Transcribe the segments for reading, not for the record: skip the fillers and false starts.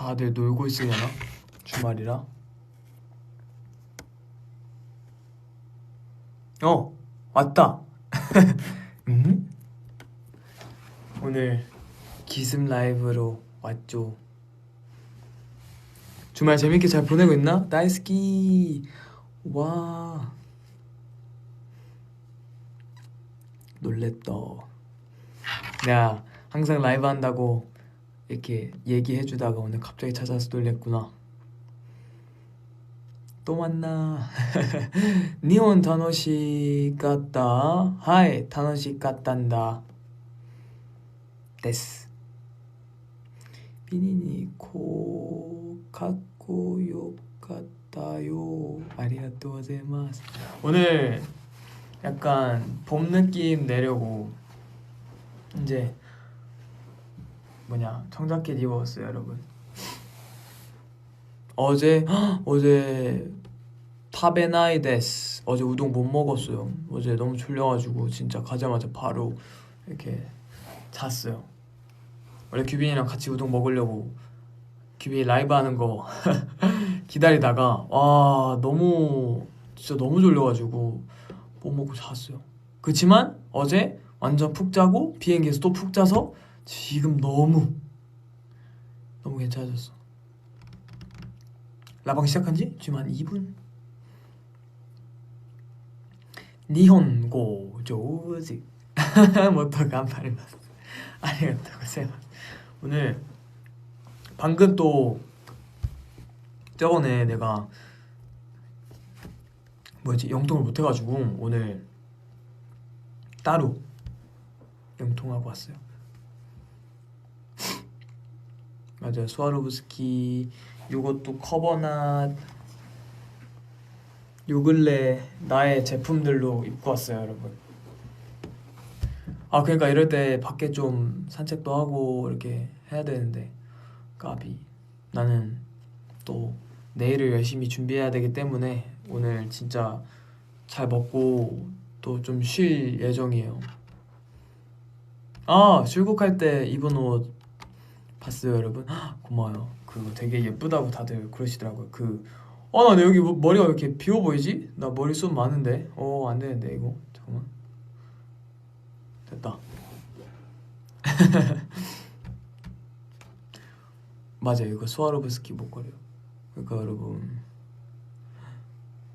다들 놀고 있으려나? 주말이라. 왔다. 오늘 기습 라이브로 왔죠. 주말 재밌게 잘 보내고 있나? 다이스키. 와, 놀랬다. 내가 항상 라이브 한다고 이렇게 얘기해주다가 오늘 갑자기 찾아서 놀랬구나. 또 만나. 니혼 타노시 같다. 하이 타노시 같단다. 데스. 비니니 코 갖고 욕 같다요. 아리가또 고자이마스. 오늘 약간 봄 느낌 내려고 이제 청자켓 입었어요, 여러분. 어제 타베나이 데스. 어제 우동 못 먹었어요. 어제 너무 졸려가지고 진짜 가자마자 바로 이렇게 잤어요. 원래 규빈이랑 같이 우동 먹으려고 규빈이 라이브 하는 거 기다리다가 진짜 너무 졸려가지고 못 먹고 잤어요. 그치만 어제 완전 푹 자고 비행기에서 또 푹 자서 지금 너무 괜찮아졌어. 라방 시작한지 지금 한 2분. 니혼고 조지. 모토 간파리마스. 아리가또 고자이마스. 오늘 방금 또 저번에 내가 영통을 못해가지고 오늘 따로 영통하고 왔어요. 맞아요. 스와로브스키 요것도 커버낫 요 근래 나의 제품들로 입고 왔어요, 여러분. 그러니까 이럴 때 밖에 좀 산책도 하고 이렇게 해야 되는데 까비. 나는 또 내일을 열심히 준비해야 되기 때문에 오늘 진짜 잘 먹고 또 좀 쉴 예정이에요. 출국할 때 입은 옷 봤어요, 여러분? 고마워요. 그거 되게 예쁘다고 다들 그러시더라고요. 나 여기 머리가 왜 이렇게 비워 보이지? 나 머리숱 많은데. 안 되는데 이거. 잠깐만. 됐다. 맞아요. 이거 스와로브스키 목걸이요. 그러니까 여러분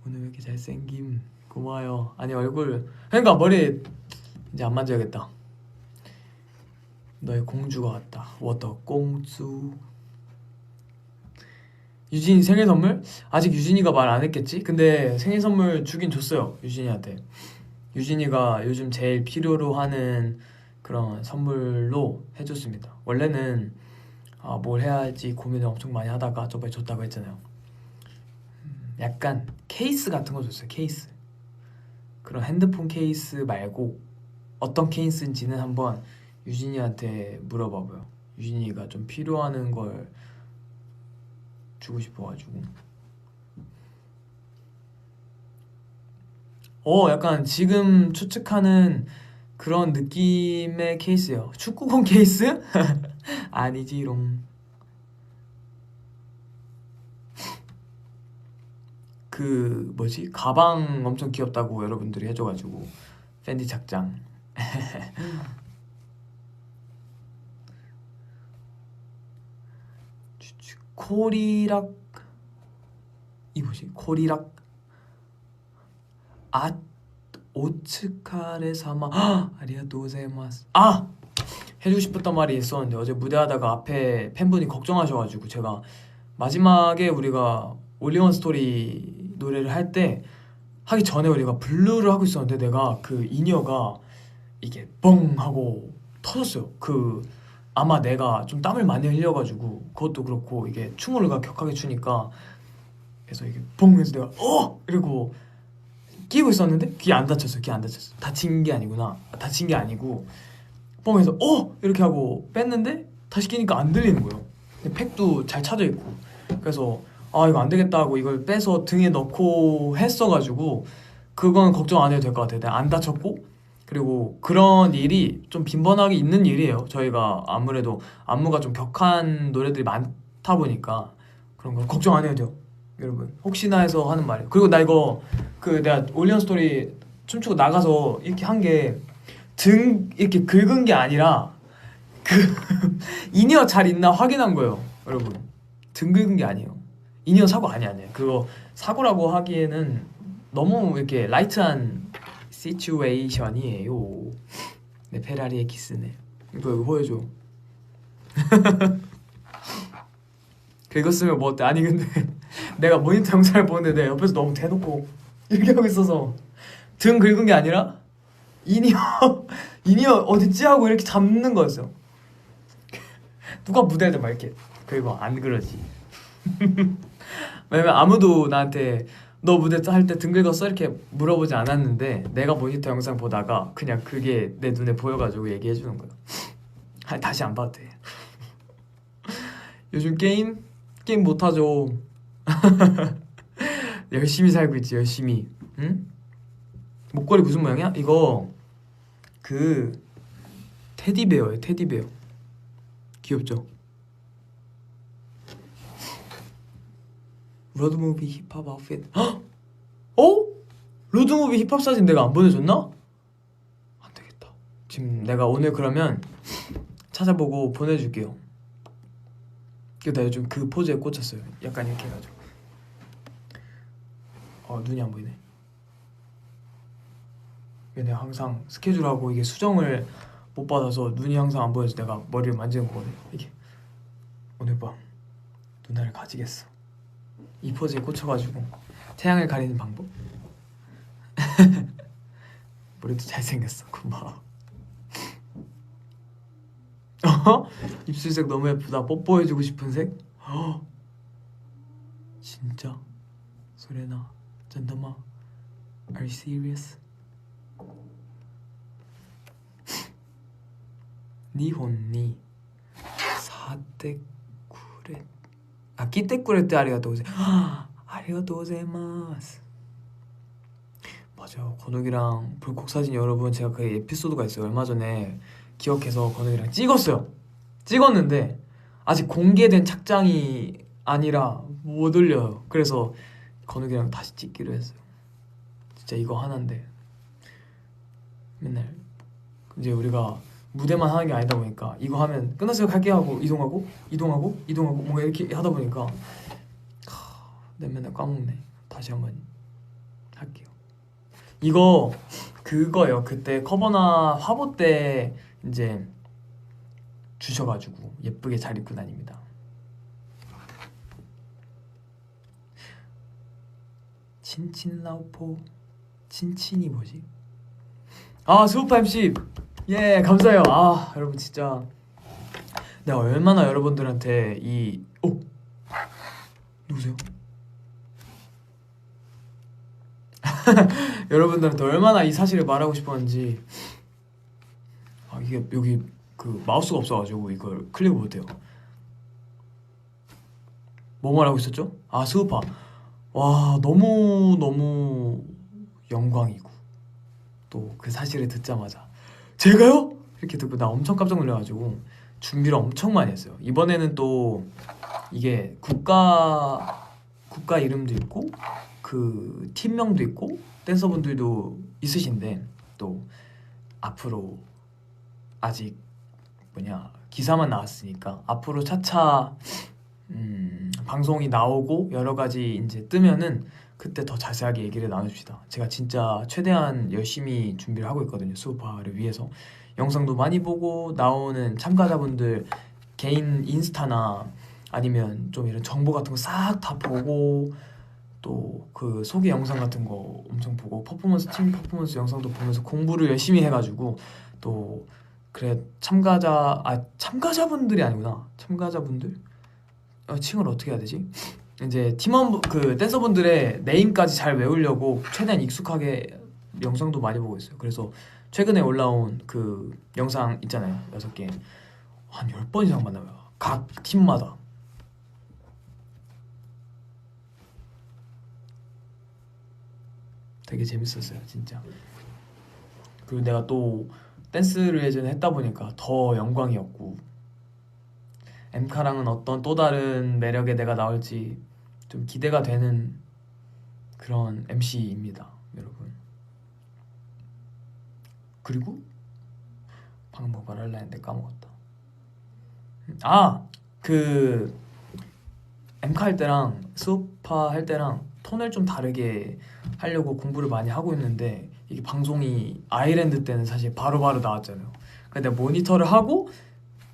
오늘 왜 이렇게 잘생김. 고마워요. 아니 얼굴 그러니까 머리 이제 안 만져야겠다. 너의 공주가 왔다. 워터 공주. 유진이 생일 선물? 아직 유진이가 말 안 했겠지? 근데 생일 선물 주긴 줬어요, 유진이한테. 유진이가 요즘 제일 필요로 하는 그런 선물로 해줬습니다. 원래는 뭘 해야 할지 고민을 엄청 많이 하다가 저번에 줬다고 했잖아요. 약간 케이스 같은 거 줬어요. 케이스. 그런 핸드폰 케이스 말고 어떤 케이스인지는 한번 유진이한테 물어봐봐요. 유진이가 좀 필요하는 걸 주고 싶어가지고. 약간 지금 추측하는 그런 느낌의 케이스요. 축구공 케이스? 아니지롱. 가방 엄청 귀엽다고 여러분들이 해줘가지고 팬디 착장. 코리락. 이 뭐지? 코리락 오츠카레 사마. 아리가또 고자이마스. 해주고 싶었던 말이 있었는데 어제 무대하다가 앞에 팬분이 걱정하셔가지고 제가 마지막에 우리가 올리원 스토리 노래를 할 때 하기 전에 우리가 블루를 하고 있었는데 내가 그 인이어가 이게 뻥 하고 터졌어요. 아마 내가 좀 땀을 많이 흘려가지고 그것도 그렇고 이게 춤을 격하게 추니까 그래서 이게 뻥 해서 내가 이러고 끼고 있었는데 귀 안 다쳤어요. 다친 게 아니구나. 다친 게 아니고 뻥 해서 이렇게 하고 뺐는데 다시 끼니까 안 들리는 거예요. 팩도 잘 차져 있고. 그래서 이거 안 되겠다 하고 이걸 빼서 등에 넣고 했어가지고 그건 걱정 안 해도 될 것 같아요. 내가 안 다쳤고, 그리고 그런 일이 좀 빈번하게 있는 일이에요. 저희가 아무래도 안무가 좀 격한 노래들이 보니까 그런 거 걱정 안 해도 돼요 여러분. 혹시나 해서 하는 말이에요. 그리고 나 이거 그 내가 올리언 스토리 춤추고 나가서 이렇게 한 게 등 이렇게 긁은 게 아니라 그 인이어 잘 있나 확인한 거예요 여러분. 등 긁은 게 아니에요. 인이어 사고 아니에요. 그거 사고라고 하기에는 너무 이렇게 라이트한 시츄에이션이에요. 내 페라리의 키스네. 이거 보여줘. 긁었으면 뭐 어때? 아니 근데 내가 모니터 영상을 보는데 내가 옆에서 너무 대놓고 이렇게 하고 있어서 등 긁은 게 아니라 인이어 인이어 어딨지 하고 이렇게 잡는 거였어요. 누가 무대할 때 막 이렇게 그리고 안 그러지. 왜냐면 아무도 나한테 너 무대 할 때 등 긁었어? 이렇게 물어보지 않았는데 내가 모니터 영상 보다가 그냥 그게 내 눈에 보여가지고 얘기해주는 거야. 다시 안 봐도 돼. 요즘 게임 못하죠. 열심히 살고 있지 열심히. 응? 목걸이 무슨 모양이야? 이거 그 테디베어예요. 테디베어. 귀엽죠? 로드무비 힙합 아웃핏. 헉! 어? 로드무비 힙합 사진 내가 안 보내줬나? 안 되겠다. 지금 내가 오늘 그러면 찾아보고 보내줄게요. 나 요즘 그 포즈에 꽂혔어요. 약간 이렇게 해가지고. 눈이 안 보이네. 내가 항상 스케줄하고 이게 수정을 못 받아서 눈이 항상 안 보여서 내가 머리를 만지는 거거든. 이게 오늘 밤 누나를 가지겠어. 이 포즈에 꽂혀가지고 태양을 가리는 방법. 머리도 잘생겼어. 고마워. 입술색 너무 예쁘다. 뽀뽀해주고 싶은 색. 진짜? 소레나 짠다마 Are you serious? 니혼니 사테쿠레 기테쿠레테 아리가토우세 아리가토우세마스. 맞아요. 건욱이랑 불콕 사진 여러분 제가 그 에피소드가 있어요. 얼마 전에 기억해서 건욱이랑 찍었는데 아직 공개된 착장이 아니라 못 올려요. 그래서 건욱이랑 다시 찍기로 했어요. 진짜 이거 하나인데 맨날 이제 우리가 무대만 하는 게 아니다 보니까 이거 하면 끝났어요 갈게 하고 이동하고 뭔가 이렇게 하다 보니까 내가 맨날 까먹네. 다시 한번 할게요. 이거 그거예요. 그때 커버나 화보 때 이제 주셔가지고 예쁘게 잘 입고 다닙니다. 친친라우포 친친이 뭐지? 스우파 MC 예 감사해요. 여러분 진짜 내가 얼마나 여러분들한테 누구세요? 여러분들한테 얼마나 이 사실을 말하고 싶었는지. 이게 여기 그 마우스가 없어가지고 이걸 클릭을 못해요. 뭐 말하고 있었죠? 스우파. 와 너무 영광이고 또 그 사실을 듣자마자 제가요? 이렇게 듣고 나 엄청 깜짝 놀라가지고 준비를 엄청 많이 했어요. 이번에는 또 이게 국가 이름도 있고 그 팀명도 있고 댄서분들도 있으신데 또 앞으로 아직 기사만 나왔으니까 앞으로 차차 방송이 나오고 여러 가지 이제 뜨면은 그때 더 자세하게 얘기를 나눠줍시다. 제가 진짜 최대한 열심히 준비를 하고 있거든요. 수우파를 위해서 영상도 많이 보고 나오는 참가자분들 개인 인스타나 아니면 좀 이런 정보 같은 거 싹 다 보고 또 그 소개 영상 같은 거 엄청 보고 팀 퍼포먼스 영상도 보면서 공부를 열심히 해가지고 또 그래 참가자분들이 아니구나. 참가자분들 칭을 어떻게 해야 되지? 이제 팀원 그 댄서분들의 네임까지 잘 외우려고 최대한 익숙하게 영상도 많이 보고 있어요. 그래서 최근에 올라온 그 영상 있잖아요. 6개 한 10번 이상 만나요. 각 팀마다. 되게 재밌었어요 진짜. 그리고 내가 또 댄스를 예전에 했다 보니까 더 영광이었고 엠카랑은 어떤 또 다른 매력의 내가 나올지 좀 기대가 되는 그런 MC입니다, 여러분. 그리고 방금 뭐 말하려 했는데 까먹었다. 그 엠카 할 때랑 수우파 할 때랑 톤을 좀 다르게 하려고 공부를 많이 하고 있는데, 이게 방송이 아일랜드 때는 사실 바로바로 나왔잖아요. 그래서 내가 모니터를 하고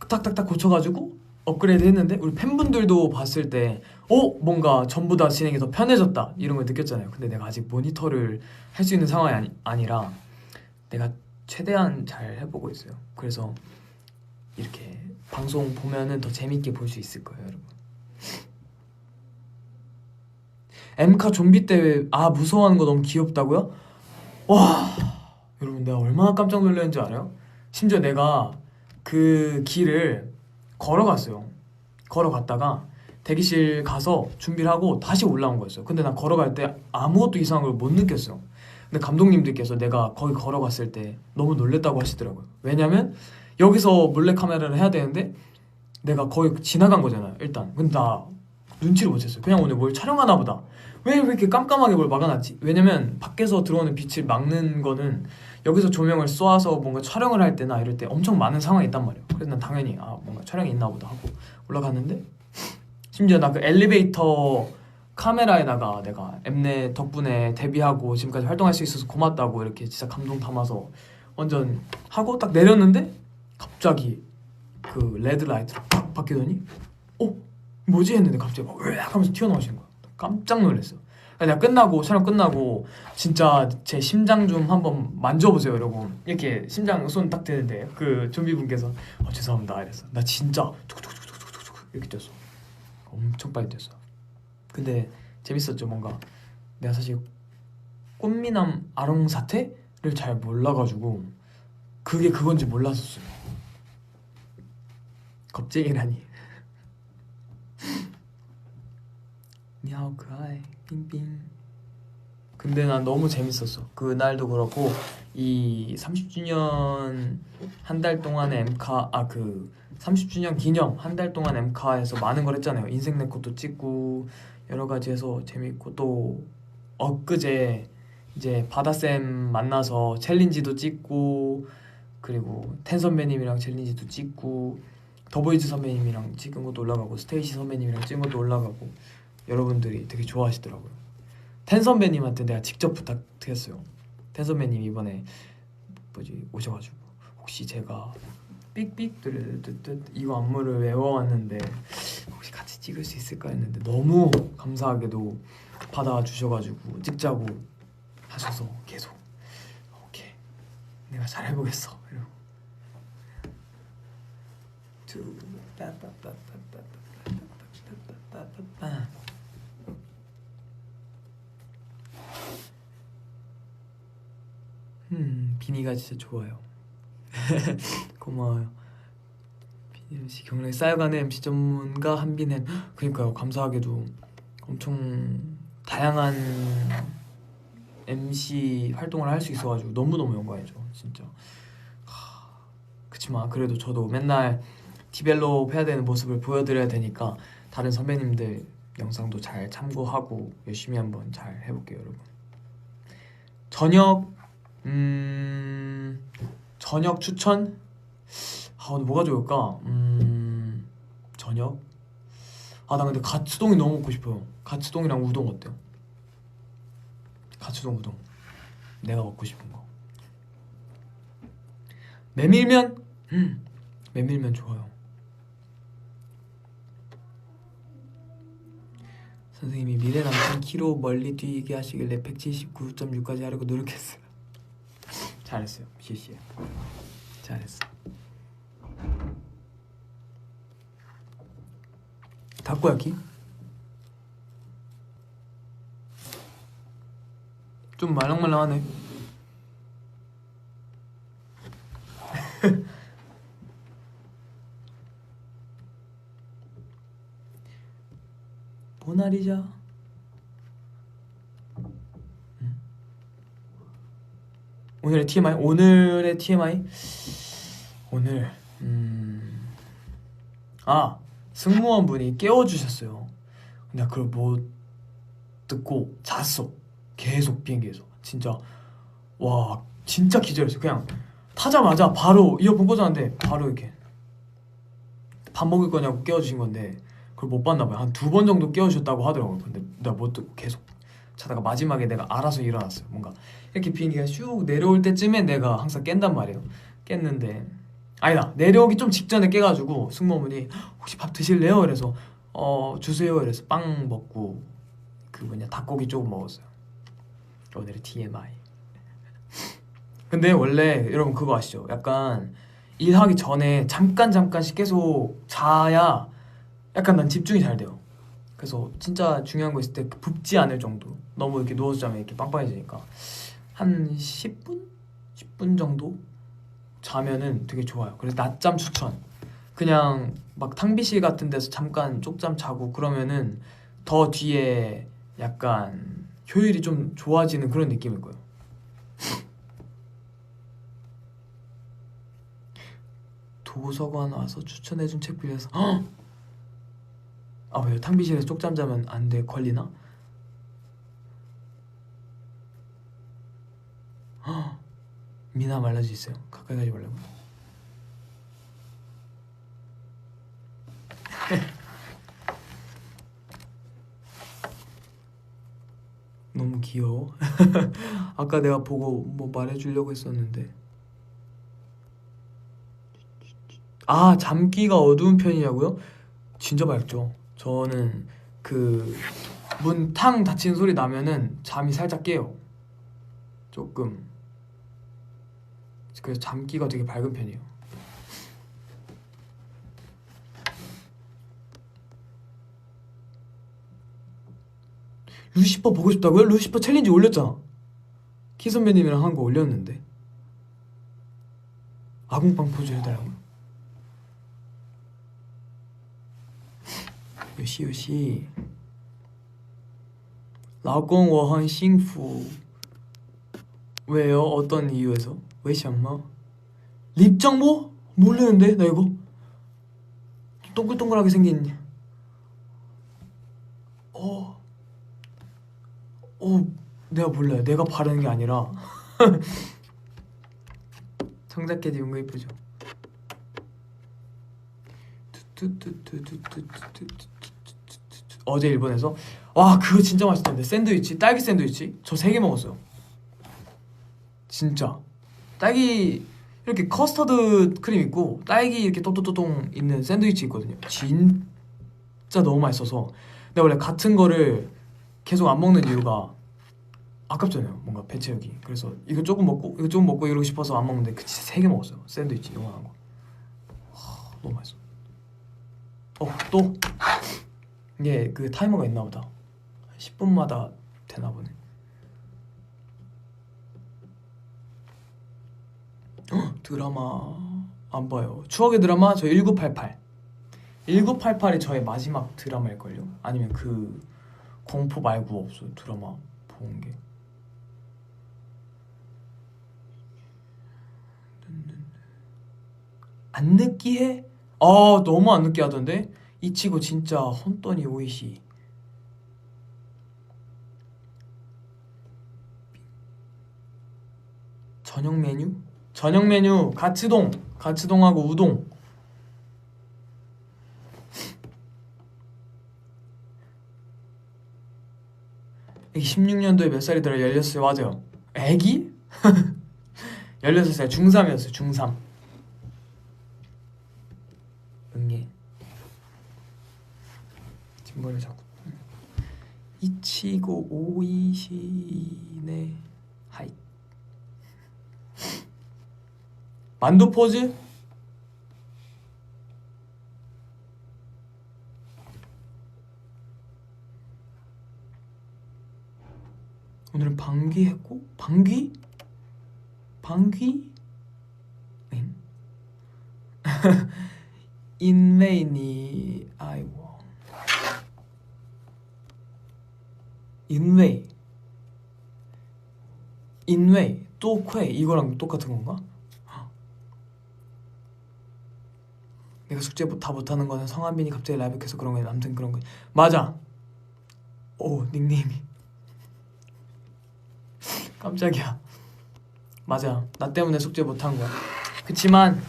딱딱딱 고쳐가지고 업그레이드 했는데, 우리 팬분들도 봤을 때 뭔가 전부 다 진행이 더 편해졌다 이런 걸 느꼈잖아요. 근데 내가 아직 모니터를 할 수 있는 상황이 아니라 내가 최대한 잘 해보고 있어요. 그래서 이렇게 방송 보면은 더 재밌게 볼 수 있을 거예요, 여러분. 엠카 좀비 때 무서워하는 거 너무 귀엽다고요? 와, 여러분 내가 얼마나 깜짝 놀랐는지 알아요? 심지어 내가 그 길을 걸어갔어요. 걸어갔다가 대기실 가서 준비를 하고 다시 올라온 거였어요. 근데 난 걸어갈 때 아무것도 이상한 걸 못 느꼈어. 근데 감독님들께서 내가 거기 걸어갔을 때 너무 놀랬다고 하시더라고요. 왜냐면 여기서 몰래카메라를 해야 되는데 내가 거의 지나간 거잖아요, 일단. 근데 나 눈치를 못 챘어요. 그냥 오늘 뭘 촬영하나 보다. 왜 이렇게 깜깜하게 뭘 막아놨지? 왜냐면 밖에서 들어오는 빛을 막는 거는 여기서 조명을 쏘아서 뭔가 촬영을 할 때나 이럴 때 엄청 많은 상황이 있단 말이에요. 그래서 난 당연히 뭔가 촬영이 있나 보다 하고 올라갔는데, 심지어 나 그 엘리베이터 카메라에다가 내가 엠넷 덕분에 데뷔하고 지금까지 활동할 수 있어서 고맙다고 이렇게 진짜 감동 담아서 완전 하고 딱 내렸는데 갑자기 그 레드 라이트로 딱 바뀌더니 뭐지 했는데 갑자기 막 으악 하면서 튀어나오시는 거야. 깜짝 놀랐어. 내가 촬영 끝나고 진짜 제 심장 좀 한번 만져보세요 여러분. 이렇게 심장 손 딱 대는데 그 좀비 분께서 죄송합니다 이랬어. 나 진짜 툭툭툭툭툭툭 이렇게 뛰었어. 엄청 빨리 뛰었어. 근데 재밌었죠. 뭔가 내가 사실 꽃미남 아롱 사태를 잘 몰라가지고 그게 그건지 몰랐었어요. 겁쟁이라니. 니하오 크아이 빙빙. 근데 난 너무 재밌었어. 그날도 그렇고 이 30주년 한 달 동안의 엠카 그 30주년 기념 한 달 동안 엠카에서 많은 걸 했잖아요. 인생 네컷도 찍고 여러 가지 해서 재밌고, 또 엊그제 이제 바다쌤 만나서 챌린지도 찍고, 그리고 텐 선배님이랑 챌린지도 찍고, 더보이즈 선배님이랑 찍은 것도 올라가고, 스테이시 선배님이랑 찍은 것도 올라가고, 여러분들이 되게 좋아하시더라고요. 텐 선배님한테 내가 직접 부탁했어요. 텐 선배님 이번에 오셔가지고 혹시 제가 삑삑 뚜르뚜뚜 이거 안무를 외워왔는데 혹시 같이 찍을 수 있을까 했는데 너무 감사하게도 받아주셔가지고 찍자고 하셔서 계속 오케이 내가 잘 해보겠어 이러고 비니가 진짜 좋아요. 고마워요. 비니 MC 경력이 쌓여가는 MC 전문가 한비넴. 그러니까요. 감사하게도 엄청 다양한 MC 활동을 할 수 있어가지고 너무너무 영광이죠. 진짜. 그치만 그래도 저도 맨날 디벨롭 해야 되는 모습을 보여드려야 되니까 다른 선배님들 영상도 잘 참고하고 열심히 한번 잘 해볼게요, 여러분. 저녁 추천? 오늘 뭐가 좋을까? 저녁? 나 근데 가츠동이 너무 먹고 싶어요. 가츠동이랑 우동 어때요? 가츠동 우동 내가 먹고 싶은 거. 메밀면? 메밀면 좋아요. 선생님이 미래 남친 키로 멀리 뛰게 하시길래 179.6까지 하려고 노력했어요. 잘했어요. 시시해. 잘했어. 타코야키? 좀 말랑말랑하네. 모나리자. 오늘의 TMI? 오늘 승무원분이 깨워주셨어요. 근데 그걸 못 듣고 잤어. 계속 비행기에서. 진짜 와 진짜 기절했어. 그냥 타자마자 바로 이어폰 꽂았는데 바로 이렇게 밥 먹을 거냐고 깨워주신 건데 그걸 못 봤나 봐요. 한 2번 정도 깨워주셨다고 하더라고요. 근데 내가 못 듣고 계속 자다가 마지막에 내가 알아서 일어났어요. 뭔가 이렇게 비행기가 슉 내려올 때쯤에 내가 항상 깬단 말이에요. 깼는데 아니다, 내려오기 좀 직전에 깨가지고 승무원분이 혹시 밥 드실래요? 그래서 주세요. 그래서 빵 먹고 그 뭐냐 닭고기 조금 먹었어요. 오늘의 TMI. 근데 원래 여러분 그거 아시죠? 약간 일하기 전에 잠깐씩 계속 자야 약간 난 집중이 잘 돼요. 그래서 진짜 중요한 거 있을 때 붓지 않을 정도, 너무 이렇게 누워서 자면 이렇게 빵빵해지니까 한 10분? 10분 정도 자면은 되게 좋아요. 그래서 낮잠 추천. 그냥 막 탕비실 같은 데서 잠깐 쪽잠 자고 그러면은 더 뒤에 약간 효율이 좀 좋아지는 그런 느낌일 거예요. 도서관 와서 추천해준 책 빌려서 아 왜요? 탕비실에서 쪽잠 자면 안 돼? 걸리나? 미나 말라져 있어요. 가까이 가지 말라고. 너무 귀여워. 아까 내가 보고 뭐 말해주려고 했었는데 아 잠귀가 어두운 편이냐고요? 진짜 밝죠. 저는 그 문 탕 닫히는 소리 나면은 잠이 살짝 깨요. 조금. 그래서 잠귀가 되게 밝은 편이에요. 루시퍼 보고 싶다고요? 루시퍼 챌린지 올렸잖아. 키 선배님이랑 한 거 올렸는데. 아궁빵 포즈 해달라고요? 요시 라공 워헌 싱푸. 왜요? 어떤 이유에서? 왜 샹마? 립 정보? 모르는데 나 이거 동글동글하게 생긴 내가 몰라요. 내가 바르는 게 아니라 청자켓이 은근 이쁘죠. 어제 일본에서 와 그거 진짜 맛있던데. 샌드위치 딸기 샌드위치 저 3개 먹었어요. 진짜 딸기 이렇게 커스터드 크림 있고 딸기 이렇게 또또또똥 있는 샌드위치 있거든요. 진짜 너무 맛있어서 내가 원래 같은 거를 계속 안 먹는 이유가 아깝잖아요. 뭔가 배 채우기. 그래서 이거 조금 먹고 이거 조금 먹고 이러고 싶어서 안 먹는데 그 진짜 3개 먹었어요. 샌드위치 요만한 거. 너무 맛있어. 또 이게 그 타이머가 있나 보다. 10분마다 되나 보네. 드라마 안 봐요. 추억의 드라마 저 1988. 1988이 저의 마지막 드라마일걸요. 아니면 그 공포 말고 없어요. 드라마 본 게. 안 느끼해? 너무 안 느끼하던데? 이치고 진짜 혼돈이 오이시. 저녁 메뉴? 저녁 메뉴 가츠동하고 우동. 애기 16년도에 몇 살이더라? 16살. 맞아요. 애기? 16살 중3이었어요. 중3. 응애 뒷머리 자꾸 이치고 오이시네 하이. 만두 포즈? 오늘은 방귀 했고? 방귀? 응? 인웨이니 아이워 인웨이 또퀘 이거랑 똑같은 건가? 내가 숙제 다 못하는 거는 성한빈이 갑자기 라이브 켜서 그런 거야. 아무튼 그런 거 맞아. 오 닉네임이 깜짝이야. 맞아, 나 때문에 숙제 못한 거야. 그치만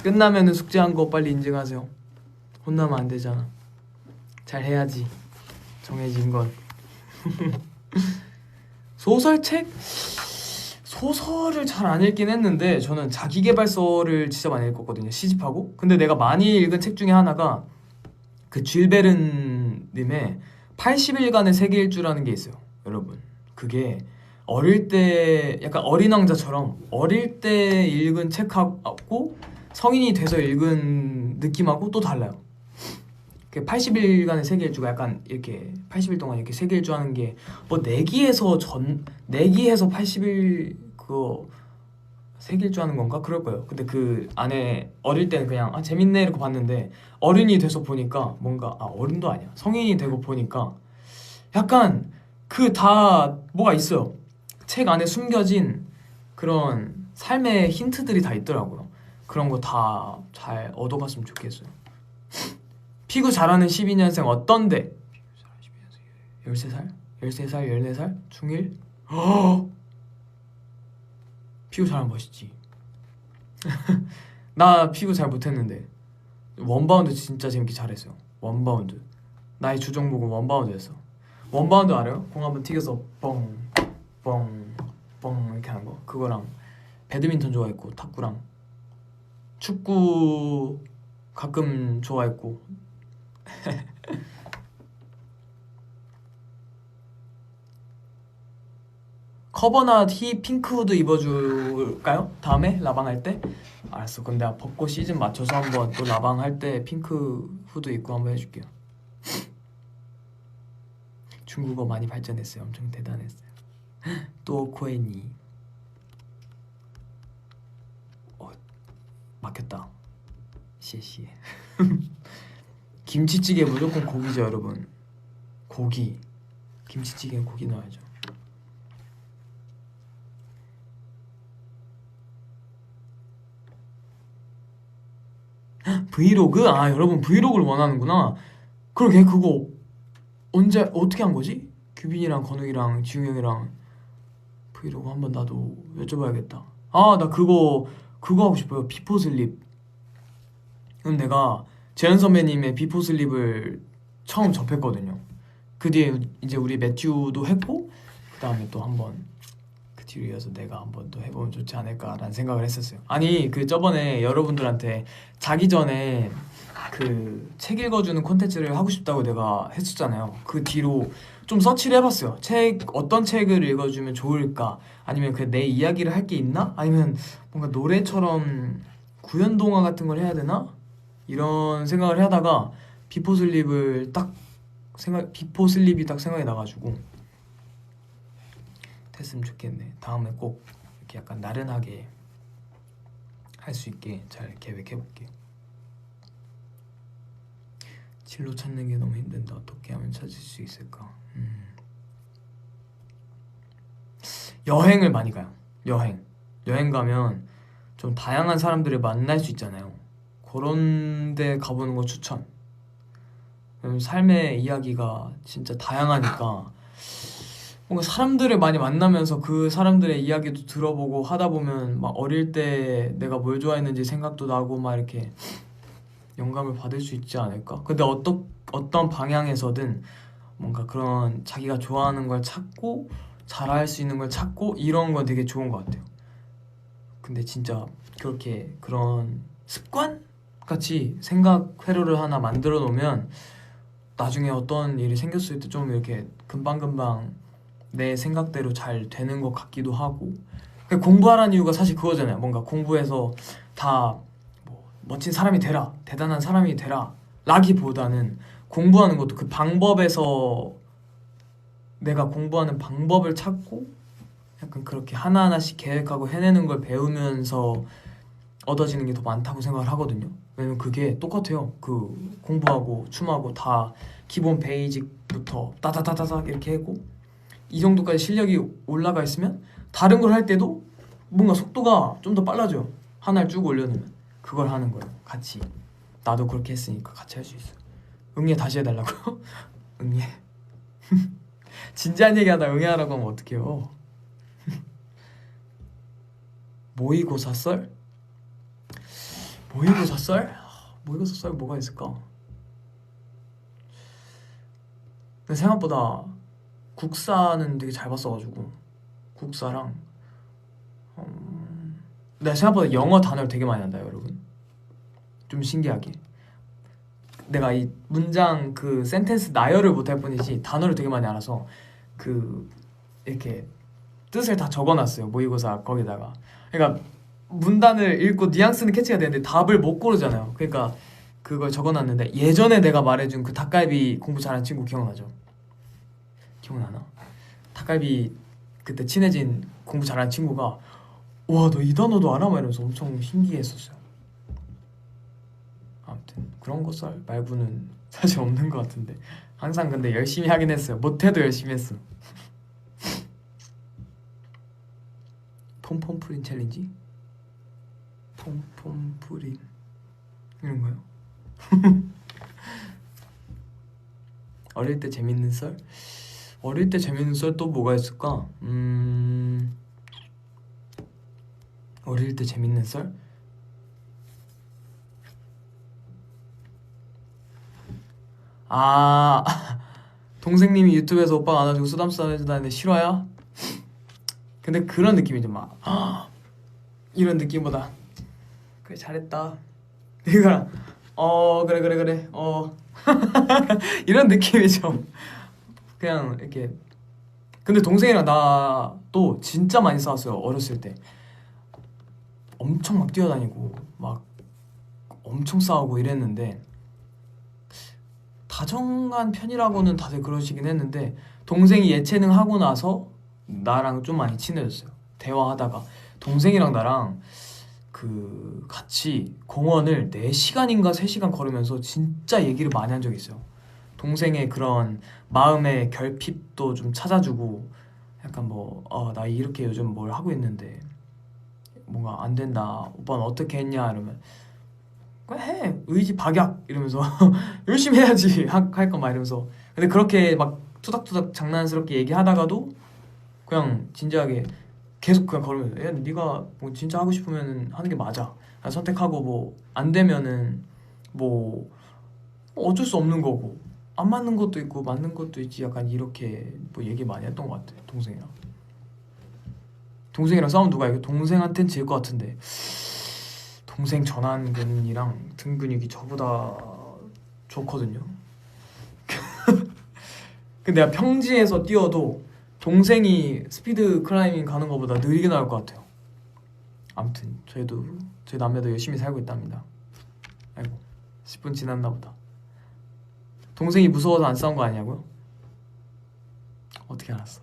끝나면은 숙제한 거 빨리 인증하세요. 혼나면 안 되잖아. 잘 해야지. 정해진 건. 소설책? 소설을 잘 안 읽긴 했는데 저는 자기계발서를 진짜 많이 읽었거든요. 시집하고. 근데 내가 많이 읽은 책 중에 하나가 그 쥘베른 님의 80일간의 세계 일주라는 게 있어요. 여러분 그게 어릴 때 약간 어린 왕자처럼 어릴 때 읽은 책하고 성인이 돼서 읽은 느낌하고 또 달라요. 80일간의 세계 일주가 약간 이렇게 80일 동안 이렇게 세계 일주 하는 게 뭐 내기에서 80일 그거 세계 일주 하는 건가? 그럴 거예요. 근데 그 안에 어릴 때는 그냥 아 재밌네 이렇게 봤는데 어른이 돼서 보니까 뭔가 어른도 아니야. 성인이 되고 보니까 약간 그 다 뭐가 있어요. 책 안에 숨겨진 그런 삶의 힌트들이 다 있더라고요. 그런 거 다 잘 얻어갔으면 좋겠어요. 피구 잘하는 12년생 어떤데? 13살? 13살? 14살? 중1? 피구 잘하면 멋있지. 나 피구 잘 못했는데 원바운드 진짜 재밌게 잘했어요. 원바운드 나의 주종목은 원바운드였어. 원바운드 알아요? 공 한번 튀겨서 뻥 뻥 뻥 이렇게 하는 거. 그거랑 배드민턴 좋아했고 탁구랑 축구 가끔 좋아했고. 커버나 핑크 후드 입어줄까요? 다음에 라방 할 때? 알았어. 그럼 내가 벚꽃 시즌 맞춰서 한번 또 라방 할 때 핑크 후드 입고 한번 해줄게요. 중국어 많이 발전했어요. 엄청 대단했어요. 또 코에니 막혔다. 시에 김치찌개 무조건 고기죠 여러분. 고기. 김치찌개는 고기 넣어야죠. 브이로그? 아 여러분 브이로그를 원하는구나. 그러게 그거 언제 어떻게 한 거지? 규빈이랑 건욱이랑 지웅 형이랑 브이로그 한번 나도 여쭤봐야겠다. 아 나 그거 하고 싶어요. 비포 슬립. 그럼 내가 재현 선배님의 비포 슬립을 처음 접했거든요. 그 뒤에 이제 우리 매튜도 했고 그 다음에 또 한번 그 뒤로 이어서 내가 한번 또 해보면 좋지 않을까라는 생각을 했었어요. 아니 그 저번에 여러분들한테 자기 전에 그 책 읽어주는 콘텐츠를 하고 싶다고 내가 했었잖아요. 그 뒤로 좀 서치를 해봤어요. 어떤 책을 읽어주면 좋을까? 아니면 그 내 이야기를 할 게 있나? 아니면 뭔가 노래처럼 구연 동화 같은 걸 해야 되나? 이런 생각을 하다가 비포 슬립이 딱 생각이 나가지고 됐으면 좋겠네. 다음에 꼭 이렇게 약간 나른하게 할 수 있게 잘 계획해볼게요. 진로 찾는 게 너무 힘든데 어떻게 하면 찾을 수 있을까? 여행을 많이 가요. 여행 가면 좀 다양한 사람들을 만날 수 있잖아요. 그런 데 가보는 거 추천. 삶의 이야기가 진짜 다양하니까 뭔가 사람들을 많이 만나면서 그 사람들의 이야기도 들어보고 하다 보면 막 어릴 때 내가 뭘 좋아했는지 생각도 나고 막 이렇게 영감을 받을 수 있지 않을까? 근데 어떤 방향에서든 뭔가 그런 자기가 좋아하는 걸 찾고 잘할 수 있는 걸 찾고 이런 건 되게 좋은 것 같아요. 근데 진짜 그렇게 그런 습관? 같이 생각 회로를 하나 만들어 놓으면 나중에 어떤 일이 생겼을 때 좀 이렇게 금방금방 내 생각대로 잘 되는 것 같기도 하고. 공부하라는 이유가 사실 그거잖아요. 뭔가 공부해서 다 뭐 멋진 사람이 되라, 대단한 사람이 되라 라기보다는 공부하는 것도 그 방법에서 내가 공부하는 방법을 찾고 약간 그렇게 하나하나씩 계획하고 해내는 걸 배우면서 얻어지는 게 더 많다고 생각을 하거든요. 왜냐면 그게 똑같아요. 그 공부하고 춤하고 다 기본 베이직부터 따다다다닥 이렇게 하고 이 정도까지 실력이 올라가 있으면 다른 걸 할 때도 뭔가 속도가 좀 더 빨라져요. 하나를 쭉 올려놓으면 그걸 하는 거예요. 같이. 나도 그렇게 했으니까 같이 할 수 있어. 응애 다시 해달라고요? 응애. 진지한 얘기하다 응애하라고 하면 어떡해요. 모의고사 썰? 모의고사 썰? 모의고사 썰 뭐가 있을까? 근데 생각보다 국사는 되게 잘 봤어가지고 국사랑 내가 생각보다 영어 단어를 되게 많이 한다 여러분. 좀 신기하게 내가 이 문장 그 센텐스 나열을 못할 뿐이지 단어를 되게 많이 알아서 그 이렇게 뜻을 다 적어놨어요 모의고사 거기다가. 그러니까 문단을 읽고 뉘앙스는 캐치가 되는데 답을 못 고르잖아요. 그러니까 그걸 적어놨는데 예전에 내가 말해준 그 닭갈비 공부 잘하는 친구 기억나죠? 기억나나? 닭갈비 그때 친해진 공부 잘하는 친구가 와 너 이 단어도 알아? 막 이러면서 엄청 신기했었어요. 아무튼 그런 거 썰 말고는 사실 없는 것 같은데 항상 근데 열심히 하긴 했어요. 못해도 열심히 했어. 폼폼프린 챌린지? 폼폼프린 이런 거요? 어릴 때 재밌는 썰? 어릴 때 재밌는 썰 또 뭐가 있을까? 어릴 때 재밌는 썰? 아 동생님이 유튜브에서 오빠가 안아주고 쓰담쓰담 해주다는데 싫어요? 근데 그런 느낌이죠. 막 이런 느낌보다 그래 잘했다 이거랑 그래 그래 그래 이런 느낌이죠. 그냥 이렇게. 근데 동생이랑 나도 진짜 많이 싸웠어요 어렸을 때. 엄청 막 뛰어다니고 막 엄청 싸우고 이랬는데 다정한 편이라고는 다들 그러시긴 했는데 동생이 예체능 하고 나서 나랑 좀 많이 친해졌어요. 대화하다가 동생이랑 나랑 그 같이 공원을 4시간인가 3시간 걸으면서 진짜 얘기를 많이 한 적이 있어요. 동생의 그런 마음의 결핍도 좀 찾아주고 약간 뭐 나 이렇게 요즘 뭘 하고 있는데 뭔가 안 된다 오빠는 어떻게 했냐 이러면 그냥 해 의지 박약 이러면서 열심히 해야지 할 거 막 이러면서. 근데 그렇게 막 투닥투닥 장난스럽게 얘기하다가도 그냥 진지하게 계속 그냥 걸으면서 야 네가 뭐 진짜 하고 싶으면 하는 게 맞아 그냥 선택하고 뭐 안 되면은 뭐 어쩔 수 없는 거고 안 맞는 것도 있고 맞는 것도 있지 약간 이렇게 뭐 얘기 많이 했던 것 같아. 동생이랑 싸우면 누가 이겨? 동생한텐 질 것 같은데 동생 전완근이랑 등 근육이 저보다 좋거든요. 근데 내가 평지에서 뛰어도 동생이 스피드 클라이밍 가는 것보다 느리게 나올 것 같아요. 아무튼 저희 남매도 열심히 살고 있답니다. 아이고 10분 지났나 보다. 동생이 무서워서 안 싸운 거 아니냐고요? 어떻게 알았어?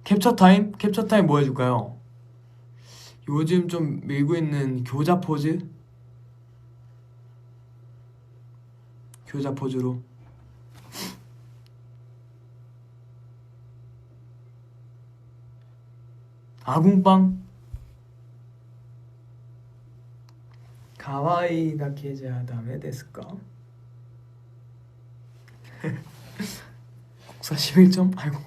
캡처 타임? 캡처 타임 뭐 해줄까요? 요즘 좀 밀고 있는 교자 포즈로 아궁빵 가와이 다케제 하다메 데스까? 국사 11점? 아이고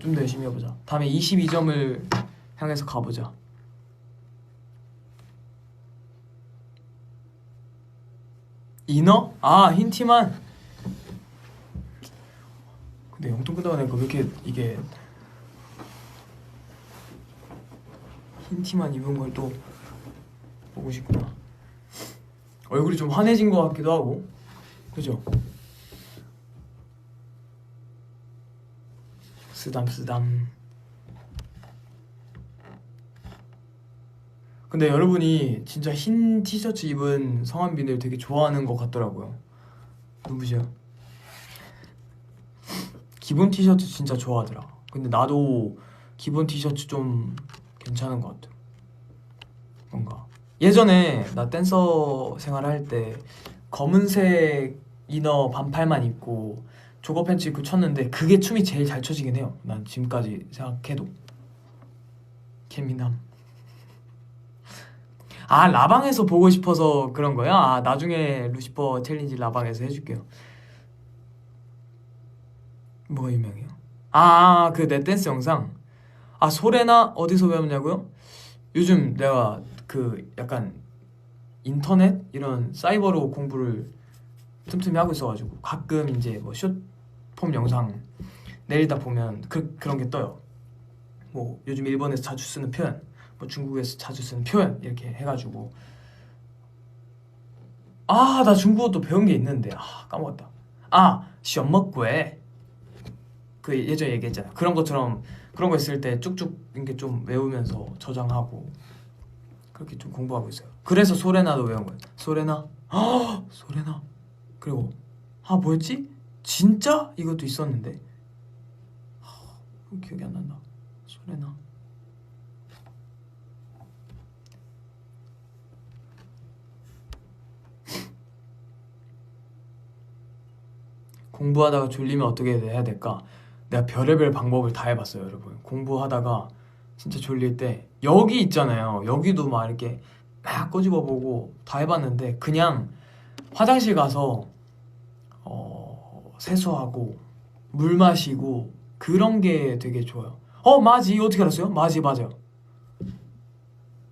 좀 더 열심히 해보자. 다음에 22점을 향해서 가보자. 이너? 아 흰티만. 근데 영통 끝나고 나니까 왜 이렇게 이게 흰티만 입은 걸 또 보고 싶구나. 얼굴이 좀 환해진 것 같기도 하고 그죠? 쓰담쓰담. 근데 여러분이 진짜 흰 티셔츠 입은 성한빈을 되게 좋아하는 것 같더라고요. 누구시요? 기본 티셔츠 진짜 좋아하더라. 근데 나도 기본 티셔츠 좀 괜찮은 것 같아. 뭔가 예전에 나 댄서 생활할 때 검은색 이너 반팔만 입고 조거 팬츠 입고 췄는데 그게 춤이 제일 잘 춰지긴 해요. 난 지금까지 생각해도. 개미남. 아, 라방에서 보고 싶어서 그런 거야? 아, 나중에 루시퍼 챌린지 라방에서 해줄게요. 뭐가 유명해요? 아, 그 넷댄스 영상. 아, 소레나 어디서 배웠냐고요? 요즘 내가 그 약간 인터넷 이런 사이버로 공부를 틈틈이 하고 있어가지고 가끔 이제 뭐 숏폼 영상 내리다 보면 그런 게 떠요. 뭐 요즘 일본에서 자주 쓰는 표현, 뭐 중국에서 자주 쓰는 표현 이렇게 해가지고. 아, 나 중국어 또 배운 게 있는데 까먹었다. 아, 시엄먹구에 그 예전에 얘기했잖아. 그런 것처럼 그런 거 있을 때 쭉쭉 이렇게 좀 외우면서 저장하고 그렇게 좀 공부하고 있어요. 그래서 소레나도 외운 거예요. 소레나. 소레나. 그리고 뭐였지? 진짜? 이것도 있었는데 기억이 안 난다. 소레나. 공부하다가 졸리면 어떻게 해야 될까? 내가 별의별 방법을 다 해봤어요, 여러분. 공부하다가 진짜 졸릴 때 여기 있잖아요. 여기도 막 이렇게 막 꼬집어보고 다 해봤는데 그냥 화장실 가서 세수하고 물 마시고 그런 게 되게 좋아요. 맞지. 어떻게 알았어요? 맞지, 맞아요.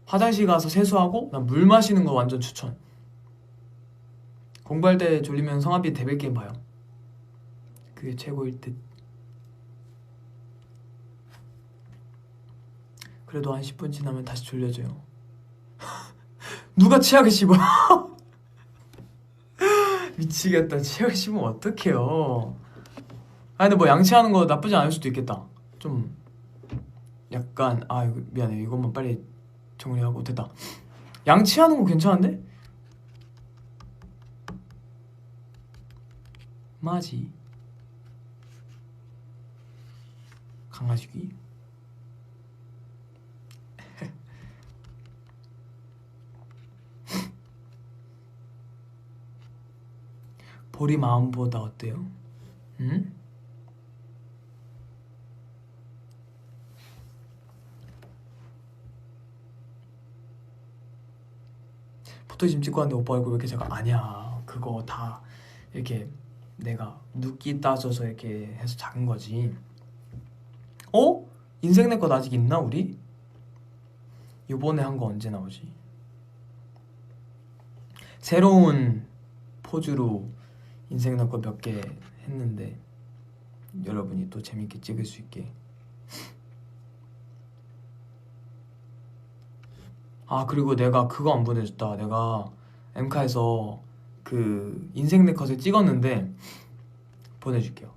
화장실 가서 세수하고 난 물 마시는 거 완전 추천. 공부할 때 졸리면 성합이 데빌 게임 봐요. 그게 최고일 듯. 그래도 한 10분 지나면 다시 졸려져요. 누가 치약을 씹어? 미치겠다. 치약을 씹으면 어떡해요. 근데 뭐 양치하는 거 나쁘지 않을 수도 있겠다. 좀 약간 이거 미안해. 이것만 빨리 정리하고. 됐다. 양치하는 거 괜찮은데? 맞지. 강아지귀. 보리 마음보다 어때요? 응? 포토짐 찍고 왔는데 오빠 얼굴 왜 이렇게 작아? 아니야. 그거 다 이렇게 내가 눕기 따져서 이렇게 해서 작은 거지. 인생 내것 아직 있나 우리? 요번에 한 거 언제 나오지? 새로운 포즈로 인생 내것 몇 개 했는데 여러분이 또 재밌게 찍을 수 있게. 그리고 내가 그거 안 보내줬다. 내가 엠카에서 그 인생 네컷을 찍었는데 보내줄게요.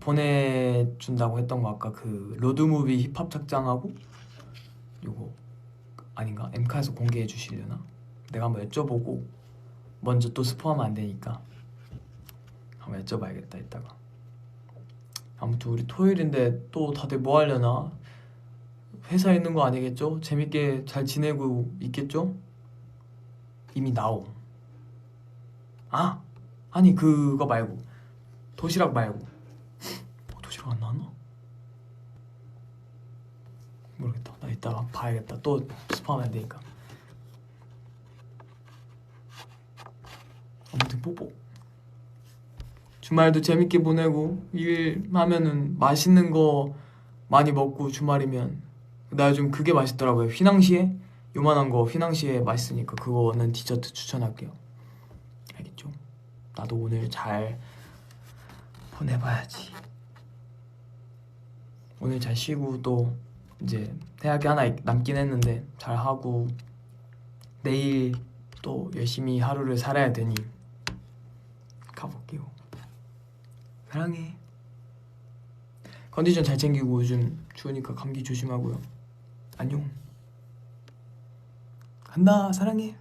보내준다고 했던 거 아까 그 로드무비 힙합 착장하고 요거 아닌가? 엠카에서 공개해 주시려나? 내가 한번 여쭤보고 먼저 또 스포하면 안 되니까 한번 여쭤봐야겠다 이따가. 아무튼 우리 토요일인데 또 다들 뭐 하려나? 회사에 있는 거 아니겠죠? 재밌게 잘 지내고 있겠죠? 이미 나옴. 아니 그거 말고 도시락 말고. 도시락 안 나왔나? 모르겠다. 나 이따가 봐야겠다. 또 스포하면 안 되니까. 아무튼 뽀뽀. 주말도 재밌게 보내고 일하면은 맛있는 거 많이 먹고 주말이면 나 요즘 그게 맛있더라고요. 휘낭시에 요만한 거 휘낭시에 맛있으니까 그거는 디저트 추천할게요. 알겠죠? 나도 오늘 잘 보내봐야지. 오늘 잘 쉬고 또 이제 대학이 하나 남긴 했는데 잘 하고 내일 또 열심히 하루를 살아야 되니 가볼게요. 사랑해. 컨디션 잘 챙기고 요즘 추우니까 감기 조심하고요. 안녕. 간다. 사랑해.